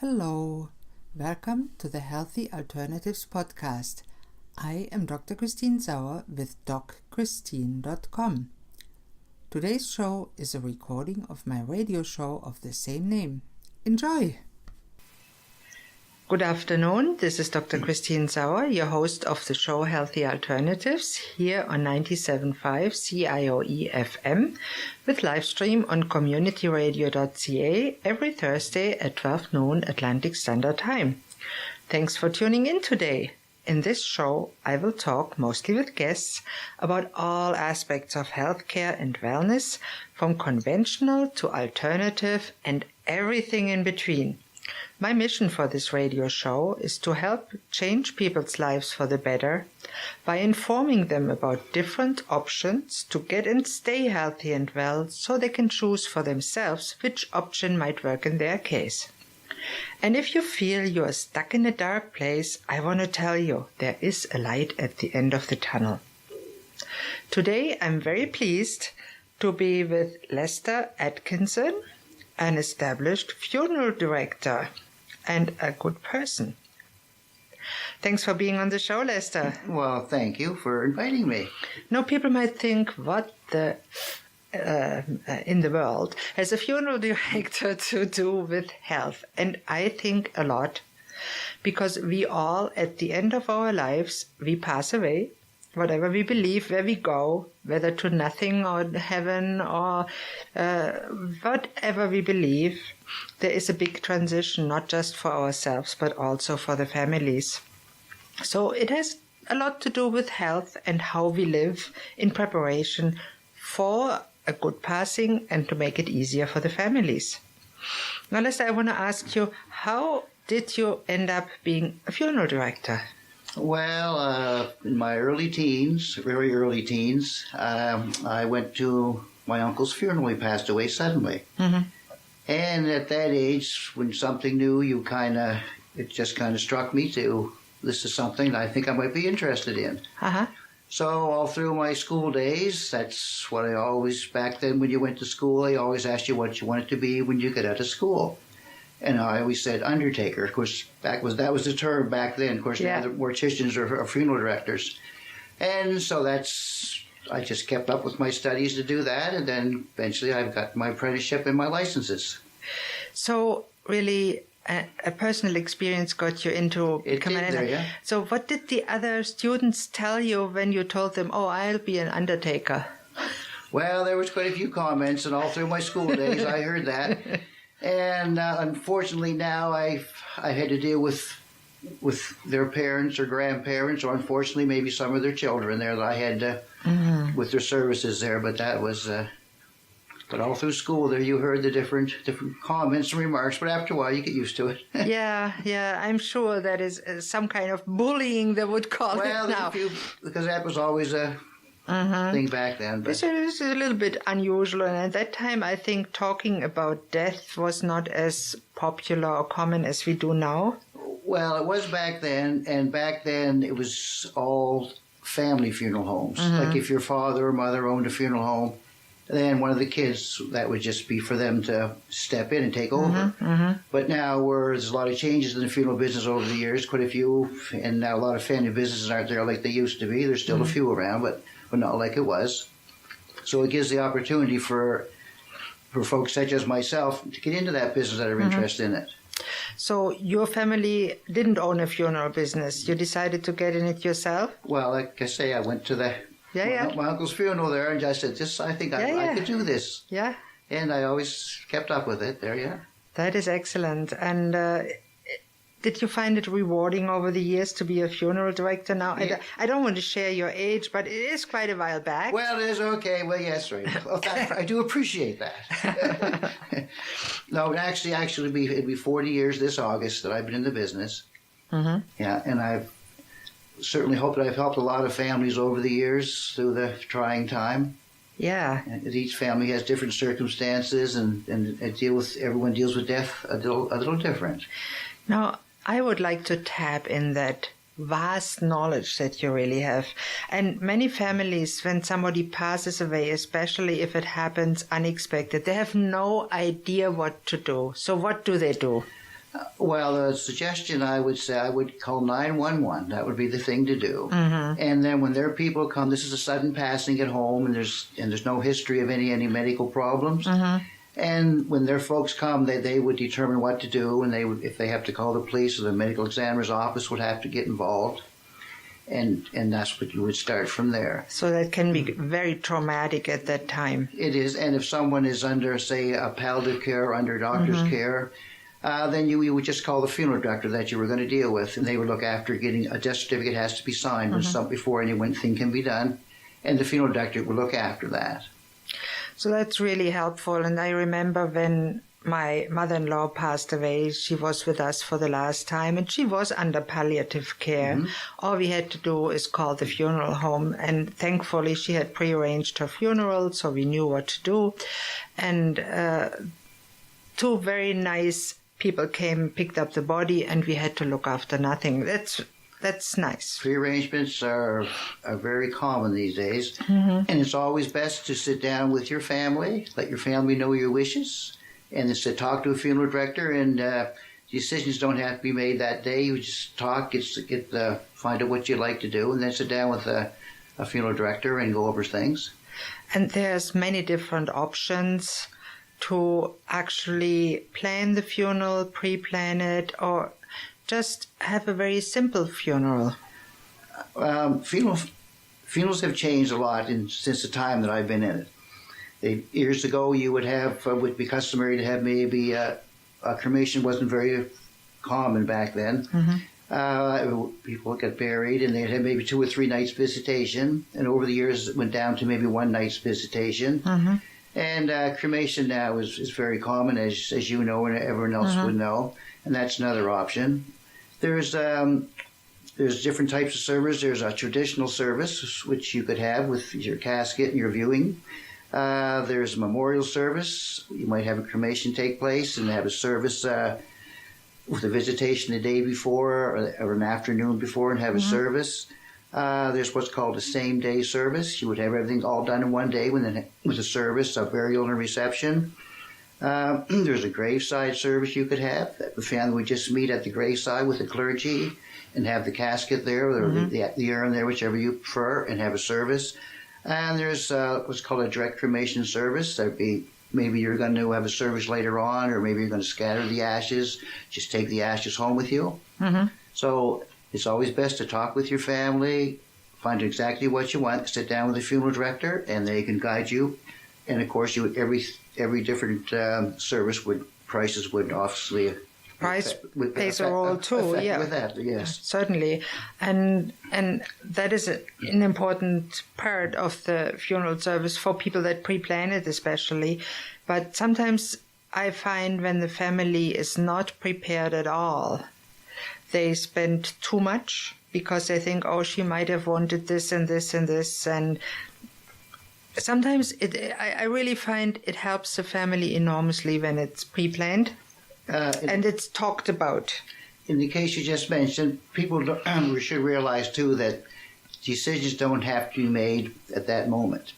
Hello, welcome to the Healthy Alternatives podcast. I am Dr. Christine Sauer with DocChristine.com. Today's show is a recording of my radio show of the same name. Enjoy! Good afternoon, this is Dr. Christine Sauer, your host of the show Healthy Alternatives, here on 97.5 CIOE FM, with live stream on communityradio.ca every Thursday at 12 noon Atlantic Standard Time. Thanks for tuning in today. In this show, I will talk mostly with guests about all aspects of healthcare and wellness, from conventional to alternative and everything in between. My mission for this radio show is to help change people's lives for the better by informing them about different options to get and stay healthy and well so they can choose for themselves which option might work in their case. And if you feel you are stuck in a dark place, I want to tell you there is a light at the end of the tunnel. Today I'm very pleased to be with Lester Atkinson, an established funeral director and a good person. Thanks for being on the show, Lester. Well, thank you for inviting me. Now, people might think, what in the world has a funeral director to do with health? And I think a lot, because we all, at the end of our lives, we pass away. Whatever we believe, where we go, whether to nothing or heaven or whatever we believe, there is a big transition, not just for ourselves, but also for the families. So it has a lot to do with health and how we live in preparation for a good passing and to make it easier for the families. Now, Lester, I want to ask you, how did you end up being a funeral director? Well, in my early teens, very early teens, I went to my uncle's funeral. He passed away suddenly. Mm-hmm. And at that age, when something new, it just kind of struck me to, this is something I think I might be interested in. Uh-huh. So all through my school days, that's what I always, back then when you went to school, they always asked you what you wanted to be when you got out of school. And I always said undertaker. Of course, that was the term back then. Of course, now the morticians are funeral directors. And so I just kept up with my studies to do that. And then eventually I've got my apprenticeship and my licenses. So really, a personal experience got you into becoming an undertaker. Yeah. So what did the other students tell you when you told them, oh, I'll be an undertaker? Well, there was quite a few comments, and all through my school days I heard that. And unfortunately now I've had to deal with their parents or grandparents, or unfortunately maybe some of their children there that I had with their services there. But that was, but all through school there you heard the different comments and remarks. But after a while you get used to it. yeah, I'm sure that is some kind of bullying they would call it now. Well, because that was always a thing back then. But this is a little bit unusual, and at that time I think talking about death was not as popular or common as we do now. Well, it was back then, and back then it was all family funeral homes. Like if your father or mother owned a funeral home, then one of the kids, that would just be for them to step in and take over. But now there's a lot of changes in the funeral business over the years, quite a few, and now a lot of family businesses aren't there like they used to be. There's still a few around, but not like it was. So it gives the opportunity for folks such as myself to get into that business that are interested in it. So your family didn't own a funeral business. You decided to get in it yourself? Well, like I say, I went to my uncle's funeral there, and I said, I think I could do this. Yeah. And I always kept up with it there, yeah. That is excellent. And did you find it rewarding over the years to be a funeral director now? Yeah. I don't want to share your age, but it is quite a while back. Well, it is okay. Well, yes, right. Well, I do appreciate that. No, actually, it'd be 40 years this August that I've been in the business. Yeah, and I've certainly hope that I've helped a lot of families over the years through the trying time. Yeah. And each family has different circumstances, and everyone deals with death a little different. Now, I would like to tap in that vast knowledge that you really have. And many families, when somebody passes away, especially if it happens unexpected, they have no idea what to do. So what do they do? Well, the suggestion I would say, I would call 911. That would be the thing to do. And then when their people come, this is a sudden passing at home, and there's no history of any medical problems. And when their folks come, they would determine what to do, and they would, if they have to call the police or the medical examiner's office, would have to get involved. And that's what you would start from there. So that can be very traumatic at that time. It is, and if someone is under, say, a palliative care or under doctor's care, then you would just call the funeral director that you were going to deal with, and they would look after getting a death certificate has to be signed before anything can be done, and the funeral director would look after that. So that's really helpful. And I remember when my mother-in-law passed away, she was with us for the last time, and she was under palliative care. All we had to do is call the funeral home, and thankfully she had prearranged her funeral, so we knew what to do. And two very nice people came, picked up the body, and we had to look after nothing. That's nice. Prearrangements are very common these days, and it's always best to sit down with your family, let your family know your wishes, and then to talk to a funeral director. And decisions don't have to be made that day. You just talk, find out what you'd like to do, and then sit down with a funeral director and go over things. And there's many different options to actually plan the funeral, pre-plan it, or just have a very simple funeral. Funerals have changed a lot since the time that I've been in it. Years ago, you would be customary to have maybe a cremation. Wasn't very common back then. People get buried, and they'd have maybe 2 or 3 nights visitation. And over the years, it went down to maybe 1 night's visitation. And cremation now is very common, as you know, and everyone else would know. And that's another option. There's different types of service. There's a traditional service, which you could have with your casket and your viewing. There's a memorial service. You might have a cremation take place and have a service with a visitation the day before or an afternoon before and have a service. There's what's called a same-day service. You would have everything all done in one day with a service, a burial and a reception. There's a graveside service you could have. The family would just meet at the graveside with the clergy and have the casket there, or the urn there, whichever you prefer, and have a service. And there's what's called a direct cremation service. That'd be maybe you're going to have a service later on, or maybe you're going to scatter the ashes, just take the ashes home with you. So it's always best to talk with your family, find exactly what you want, sit down with the funeral director, and they can guide you. And of course, every different service prices would obviously price plays a role too. Yeah, with that, yes, certainly, and that is an important part of the funeral service for people that pre-plan it, especially. But sometimes I find when the family is not prepared at all, they spend too much because they think, oh, she might have wanted this and this and this, and sometimes I really find it helps the family enormously when it's pre-planned and it's talked about. In the case you just mentioned, people should realize too that decisions don't have to be made at that moment.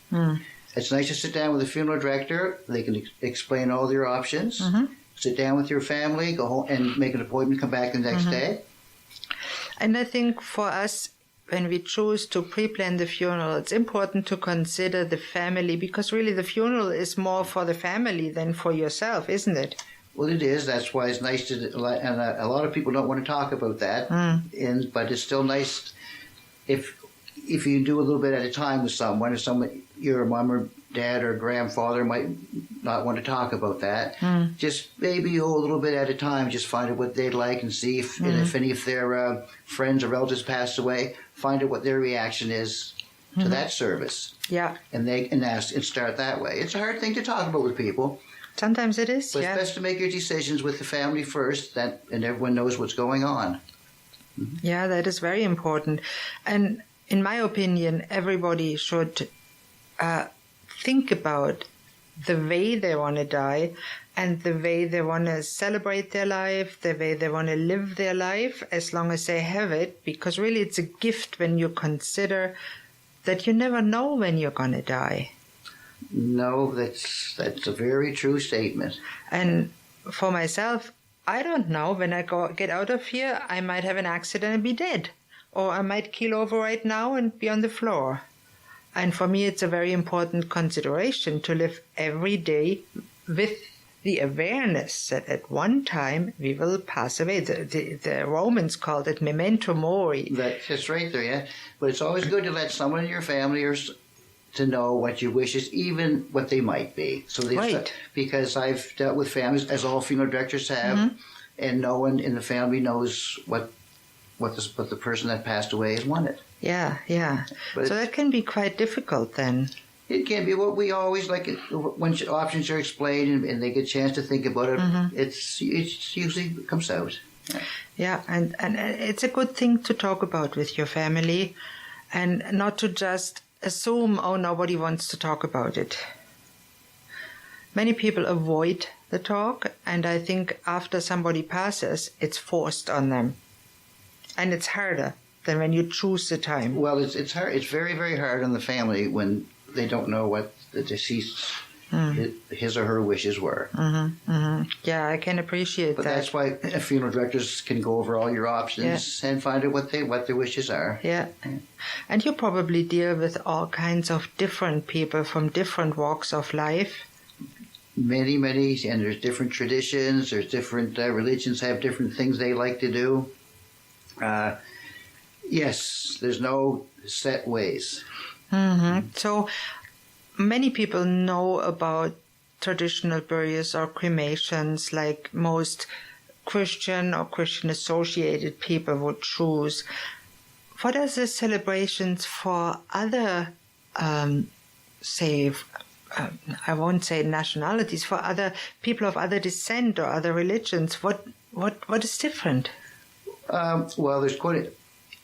It's nice to sit down with a funeral director. They can explain all their options. Sit down with your family, go home and make an appointment, come back the next day. And I think for us, when we choose to pre-plan the funeral, it's important to consider the family, because really the funeral is more for the family than for yourself, isn't it? Well, it is. That's why it's nice to, and a lot of people don't want to talk about that, but it's still nice if you do a little bit at a time with someone, if your mom or dad or grandfather might not want to talk about that. Just maybe a little bit at a time, just find out what they'd like and see if any of their friends or relatives passed away, find out what their reaction is to that service. Yeah. And they can ask and start that way. It's a hard thing to talk about with people. Sometimes it is, but it's best to make your decisions with the family first, and everyone knows what's going on. Yeah, that is very important. And in my opinion, everybody should think about the way they want to die and the way they want to celebrate their life, the way they want to live their life, as long as they have it, because really it's a gift when you consider that you never know when you're going to die. No, that's a very true statement. And for myself, I don't know, when I get out of here, I might have an accident and be dead. Or I might keel over right now and be on the floor. And for me, it's a very important consideration to live every day with the awareness that at one time we will pass away. The Romans called it memento mori. That's right there, yeah. But it's always good to let someone in your family to know what your wishes, even what they might be. So right. Because I've dealt with families, as all funeral directors have, and no one in the family knows what the person that passed away has wanted. Yeah. But so that can be quite difficult then. It can be. What we always like it, when options are explained and they get a chance to think about it. It usually comes out. Yeah, and it's a good thing to talk about with your family, and not to just assume, oh, nobody wants to talk about it. Many people avoid the talk, and I think after somebody passes, it's forced on them, and it's harder than when you choose the time. Well, it's hard. It's very, very hard on the family when they don't know what the deceased his or her wishes were. Yeah, I can appreciate but that. But that's why funeral directors can go over all your options and find out what their wishes are. Yeah. And you probably deal with all kinds of different people from different walks of life. Many, and there's different traditions. There's different religions have different things they like to do. Yes, there's no set ways. So many people know about traditional burials or cremations, like most Christian or Christian-associated people would choose. What are the celebrations for other, I won't say nationalities, for other people of other descent or other religions? What is different? Well, there's quite a...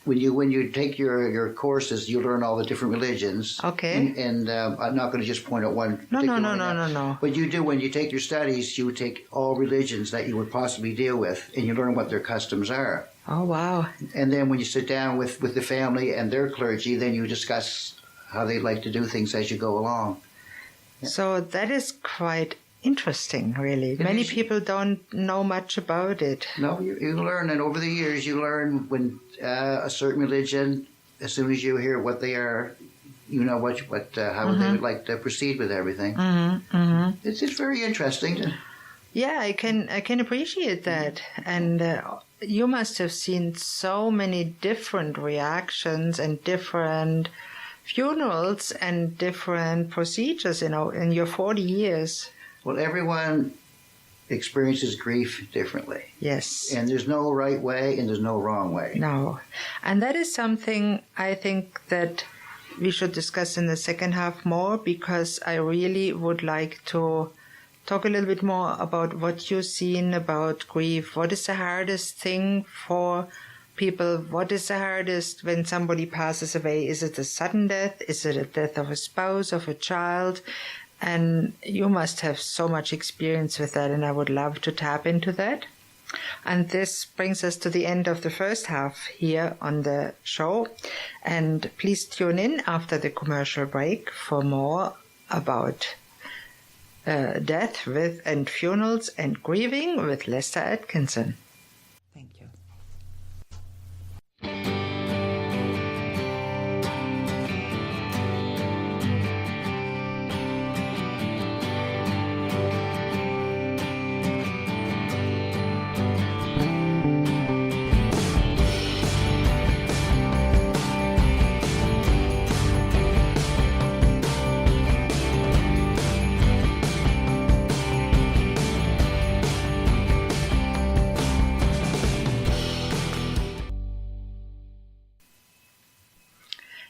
When you take your courses, you learn all the different religions. Okay. And I'm not going to just point out one. No. But you do, when you take your studies, you take all religions that you would possibly deal with, and you learn what their customs are. Oh, wow. And then when you sit down with the family and their clergy, then you discuss how they like to do things as you go along. Yeah. So that is quite interesting, really. Many people don't know much about it. No, you learn, and over the years you learn when a certain religion, as soon as you hear what they are, you know how they would like to proceed with everything. It's very interesting. Yeah, I can appreciate that, and you must have seen so many different reactions and different funerals and different procedures, in your 40 years. Well, everyone experiences grief differently. Yes. And there's no right way and there's no wrong way. No. And that is something I think that we should discuss in the second half more, because I really would like to talk a little bit more about what you've seen about grief. What is the hardest thing for people? What is the hardest when somebody passes away? Is it a sudden death? Is it a death of a spouse, of a child? And you must have so much experience with that, and I would love to tap into that. And this brings us to the end of the first half here on the show. And please tune in after the commercial break for more about death and funerals and grieving with Lester Atkinson. Thank you.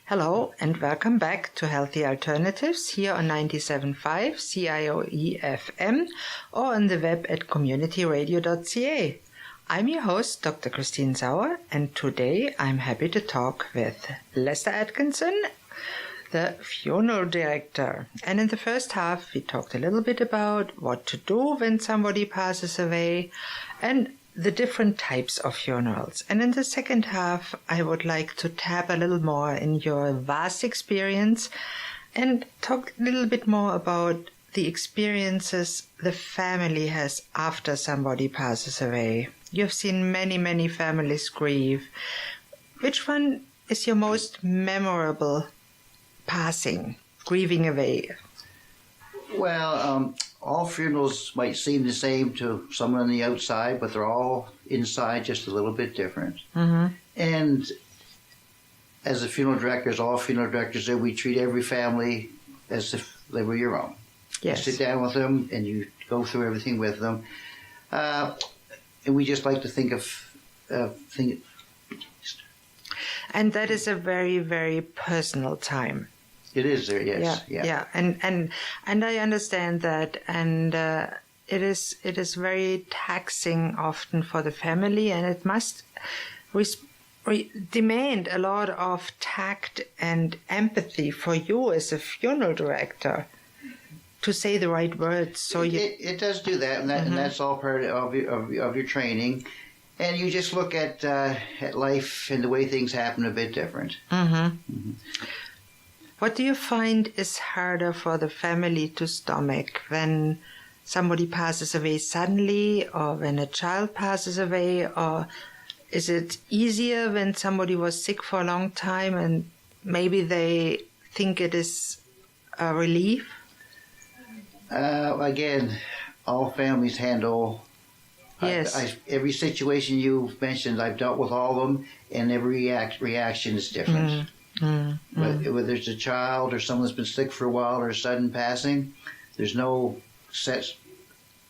Hello and welcome back to Healthy Alternatives here on 97.5 CIOE FM or on the web at communityradio.ca. I'm your host, DocChristine Sauer, and today I'm happy to talk with Lester Atkinson, the funeral director. And in the first half, we talked a little bit about what to do when somebody passes away and the different types of funerals. And in the second half, I would like to tap a little more in your vast experience and talk a little bit more about the experiences the family has after somebody passes away. You've seen many, many families grieve. Which one is your most memorable passing, grieving away? Well, all funerals might seem the same to someone on the outside, but they're all inside just a little bit different. Mm-hmm. And as a funeral director, as all funeral directors do, we treat every family as if they were your own. Yes. You sit down with them and you go through everything with them. And we just like to think of... And that is a very, very personal time. It is there, yes. Yeah. And I understand that, and it is very taxing often for the family, and it must demand a lot of tact and empathy for you as a funeral director to say the right words. So it does do that, and that's all part of your training. And you just look at life and the way things happen a bit different. Mm-hmm. Mm-hmm. What do you find is harder for the family to stomach when somebody passes away suddenly, or when a child passes away, or is it easier when somebody was sick for a long time and maybe they think it is a relief? Again, all families handle... Yes. Every situation you've mentioned, I've dealt with all of them, and every reaction is different. Whether it's a child or someone that's been sick for a while or a sudden passing, there's no set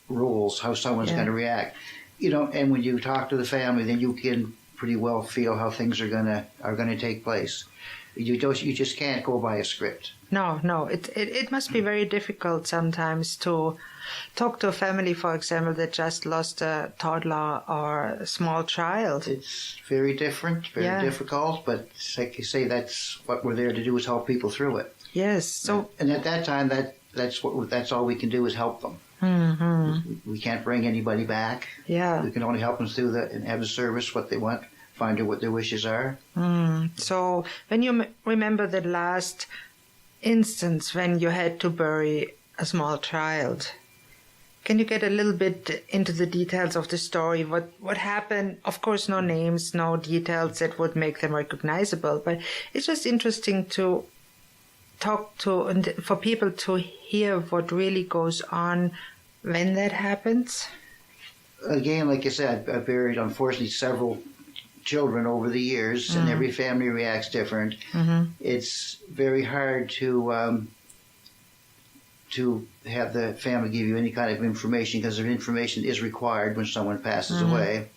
rules how someone's going to react. And when you talk to the family, then you can pretty well feel how things are gonna take place. You just can't go by a script. No. It must be very difficult sometimes to talk to a family, for example, that just lost a toddler or a small child. It's very different, very difficult, but like you say, that's what we're there to do, is help people through it. Yes. So, and at that time, that's all we can do is help them. Mm-hmm. We can't bring anybody back. Yeah. We can only help them through and have the service, what they want, find out what their wishes are. So when you remember the last instance when you had to bury a small child, can you get a little bit into the details of the story? What happened? Of course, no names, no details that would make them recognizable, but it's just interesting to talk to and for people to hear what really goes on when that happens. Again, like I said, I buried, unfortunately, several children over the years, and every family reacts different. It's very hard to have the family give you any kind of information, because their information is required when someone passes away.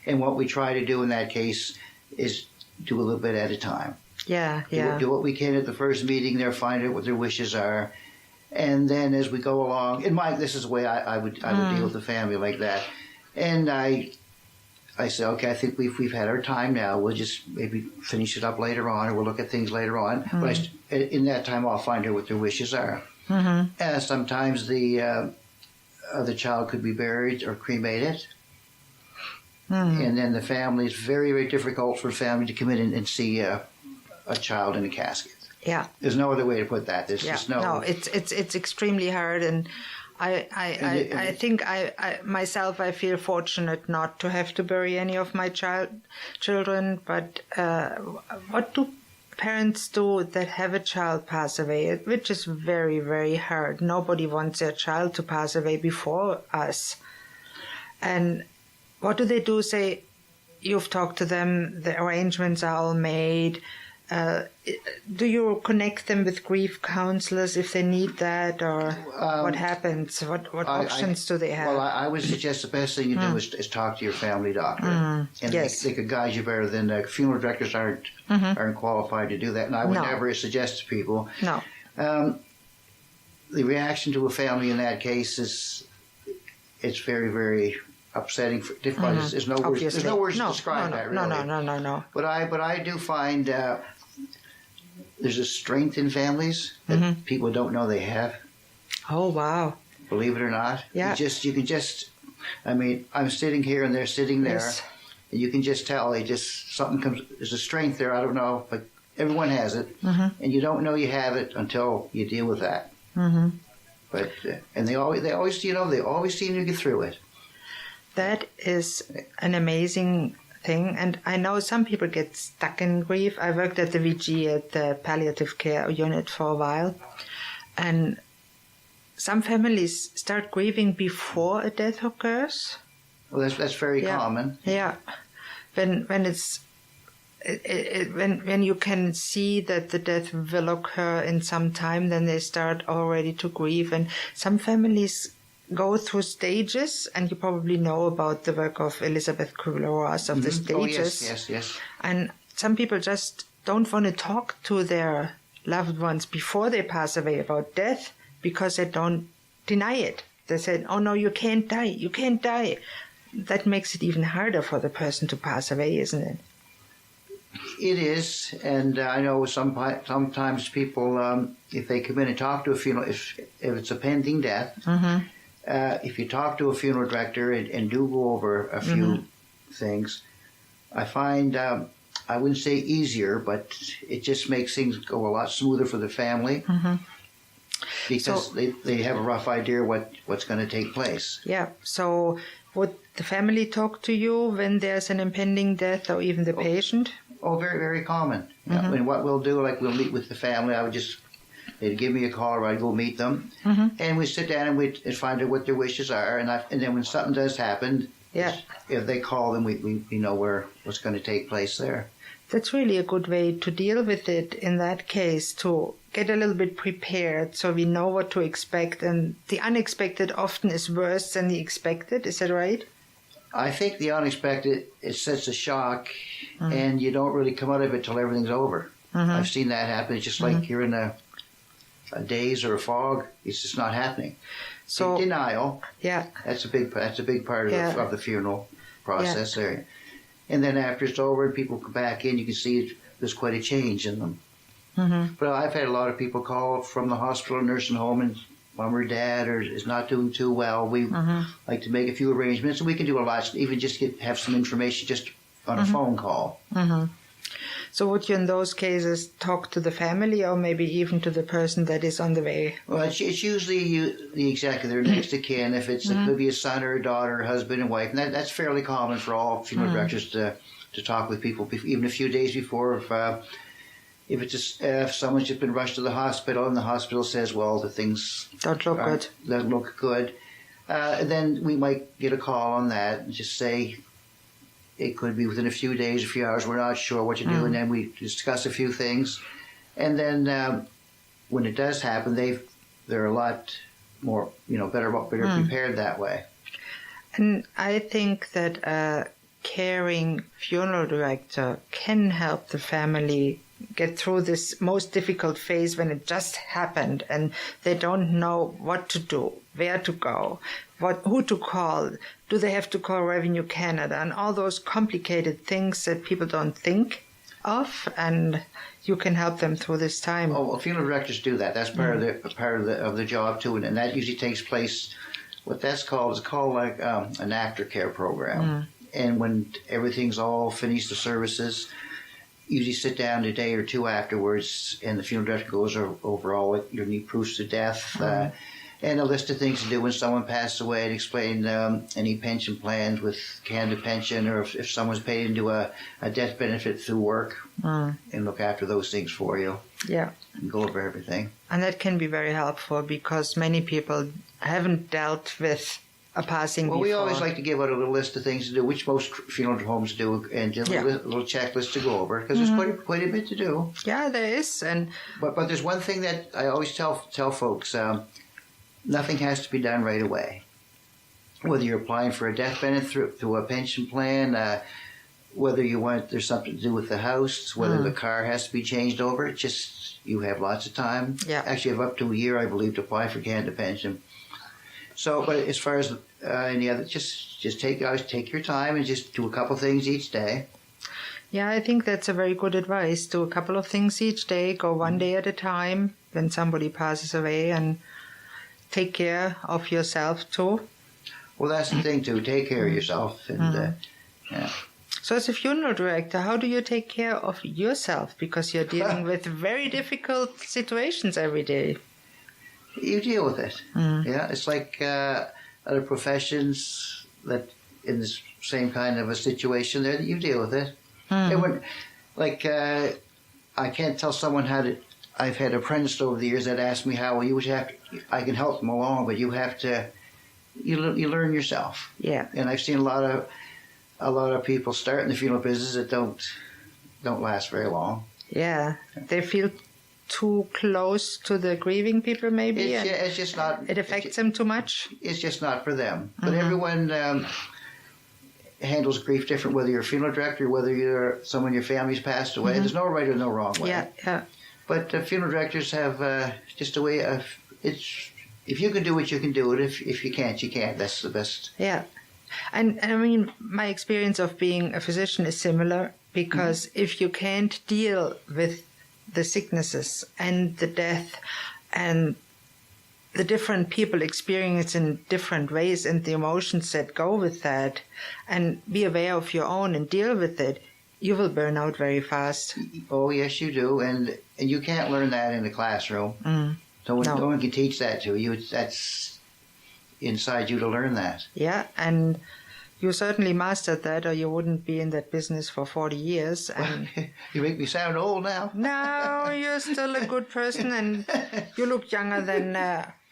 And what we try to do in that case is do a little bit at a time. Do what we can at the first meeting there, find out what their wishes are, and then as we go along, this is the way I would deal with the family like that. And I say, okay, I think we've had our time now. We'll just maybe finish it up later on, or we'll look at things later on. But in that time, I'll find out what their wishes are. Sometimes the child could be buried or cremated. And then the family, it's very, very difficult for a family to come in and see a child in a casket. Yeah. There's no other way to put that. There's just no... No, it's extremely hard, and I think I myself, I feel fortunate not to have to bury any of my children, but what do parents do that have a child pass away, which is very, very hard. Nobody wants their child to pass away before us. And what do they do? Say, you've talked to them, the arrangements are all made. Do you connect them with grief counselors if they need that, or what happens? What options do they have? Well, I would suggest the best thing you do is talk to your family doctor, and they could guide you better than funeral directors aren't qualified to do that. And I would never suggest to people. No. The reaction to a family in that case it's very, very upsetting, difficult. There's no words to describe that, really. No. But I do find there's a strength in families that people don't know they have. Oh, wow. Believe it or not. Yeah. You can just, I mean, I'm sitting here and they're sitting there. Yes. And you can just tell, there's a strength there, I don't know, but everyone has it. And you don't know you have it until you deal with that. But and they always seem to get through it. That is an amazing thing, and I know some people get stuck in grief. I worked at the VG at the palliative care unit for a while, and some families start grieving before a death occurs. Well, that's very common. Yeah, when you can see that the death will occur in some time, then they start already to grieve. And some families go through stages, and you probably know about the work of Elizabeth Kubler-Ross of the stages. Oh, yes. And some people just don't want to talk to their loved ones before they pass away about death because they don't deny it. They said, "Oh no, you can't die. You can't die." That makes it even harder for the person to pass away, isn't it? It is, and I know sometimes people, if they come in and talk to a funeral, if it's a pending death, if you talk to a funeral director and do go over a few things, I find, I wouldn't say easier, but it just makes things go a lot smoother for the family because they have a rough idea what's going to take place. Yeah, so would the family talk to you when there's an impending death or even the patient? Oh, very, very common. Yeah, and what we'll do, like we'll meet with the family. They'd give me a call, or I'd go meet them, and we sit down and we find out what their wishes are. And then when something does happen, if they call, then we know what's going to take place there. That's really a good way to deal with it in that case, to get a little bit prepared so we know what to expect. And the unexpected often is worse than the expected. Is that right? I think the unexpected, it sets a shock, and you don't really come out of it till everything's over. I've seen that happen. It's just like you're in a daze or a fog. It's just not happening. So denial. Yeah, that's a big part of the funeral process there. And then after it's over and people come back in, you can see there's quite a change in them. But I've had a lot of people call from the hospital, nursing home, and mom or dad is not doing too well. We like to make a few arrangements, and we can do a lot, even just have some information just on a phone call. So would you in those cases talk to the family or maybe even to the person that is on the way? Well, it's usually the executor next to kin. If it could be a son or a daughter, husband and wife, and that's fairly common for all funeral directors to talk with people even a few days before. If someone's just been rushed to the hospital and the hospital says, well, the things don't look good, then we might get a call on that and just say it could be within a few days, a few hours, we're not sure what to do, and then we discuss a few things. And then when it does happen, they're a lot more, better prepared that way. And I think that a caring funeral director can help the family get through this most difficult phase when it just happened and they don't know what to do, where to go, who to call. Do they have to call Revenue Canada and all those complicated things that people don't think of, and you can help them through this time. Oh, well, funeral directors do that. That's part of the job too, and that usually takes place. What that's called is like an aftercare program. And when everything's all finished, the services, usually sit down a day or two afterwards, and the funeral director goes over all your need proofs of death and a list of things to do when someone passed away, and explain any pension plans with Canada Pension, or if someone's paid into a death benefit through work, and look after those things for you. Yeah. And go over everything. And that can be very helpful because many people haven't dealt with a passing before. Well, we always like to give out a little list of things to do, which most funeral homes do, and just a little checklist to go over, because there's quite a bit to do. Yeah, there is. But there's one thing that I always tell folks, nothing has to be done right away. Whether you're applying for a death benefit through a pension plan, whether there's something to do with the house, whether the car has to be changed over, you have lots of time. Yeah. Actually, you have up to a year, I believe, to apply for Canada Pension. So, but as far as any other, just take your time and just do a couple things each day. Yeah, I think that's a very good advice. Do a couple of things each day. Go one day at a time when somebody passes away, and take care of yourself too. Well, that's the thing too. Take care of yourself, and yeah. So, as a funeral director, how do you take care of yourself? Because you're dealing with very difficult situations every day. you deal with it. Yeah, it's like other professions that in the same kind of a situation there, you deal with it. It wouldn't, like, I can't tell someone how to. I've had apprentices over the years that ask me how. Well, you have to. I can help them along, but you have to. You learn yourself. Yeah. And I've seen a lot of people start in the funeral business that don't last very long. Yeah, they feel too close to the grieving people, maybe. It's just not. It affects them too much. It's just not for them. But everyone handles grief different. Whether you're a funeral director, whether you're someone your family's passed away, there's no right or no wrong way. Yeah. But funeral directors have just a way of it's. If you can do it, you can do it. If you can't, you can't. That's the best. Yeah, and I mean, my experience of being a physician is similar because if you can't deal with the sicknesses and the death and the different people experience in different ways and the emotions that go with that, and be aware of your own and deal with it, you will burn out very fast. Oh, yes, you do. And you can't learn that in the classroom. No one can teach that to you. That's inside you to learn that. Yeah, and you certainly mastered that or you wouldn't be in that business for 40 years. And you make me sound old now. No, you're still a good person and you look younger than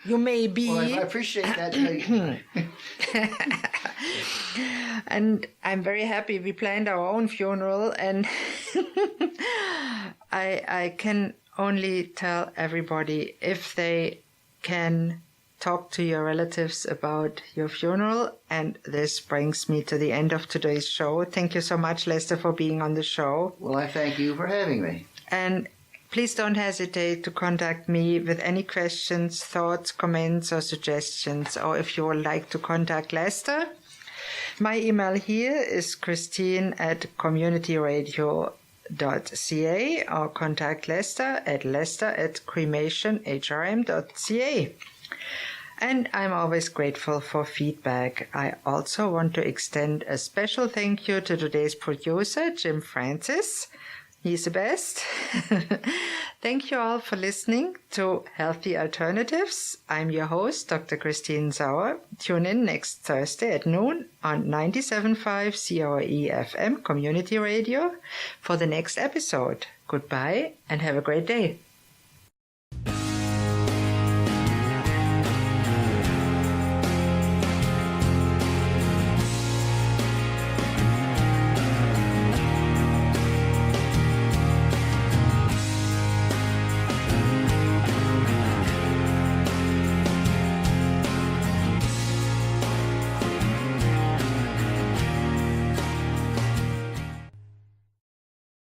you may be. Well, I appreciate that. And I'm very happy we planned our own funeral, and I can only tell everybody, if they can talk to your relatives about your funeral. And this brings me to the end of today's show. Thank you so much, Lester, for being on the show. Well, I thank you for having me. And please don't hesitate to contact me with any questions, thoughts, comments, or suggestions. Or if you would like to contact Lester, my email here is christine@communityradio.ca, or contact Lester at lester@cremationhrm.ca. And I'm always grateful for feedback. I also want to extend a special thank you to today's producer, Jim Francis. He's the best. Thank you all for listening to Healthy Alternatives. I'm your host, Dr. Christine Sauer. Tune in next Thursday at noon on 97.5 COE FM Community Radio for the next episode. Goodbye and have a great day.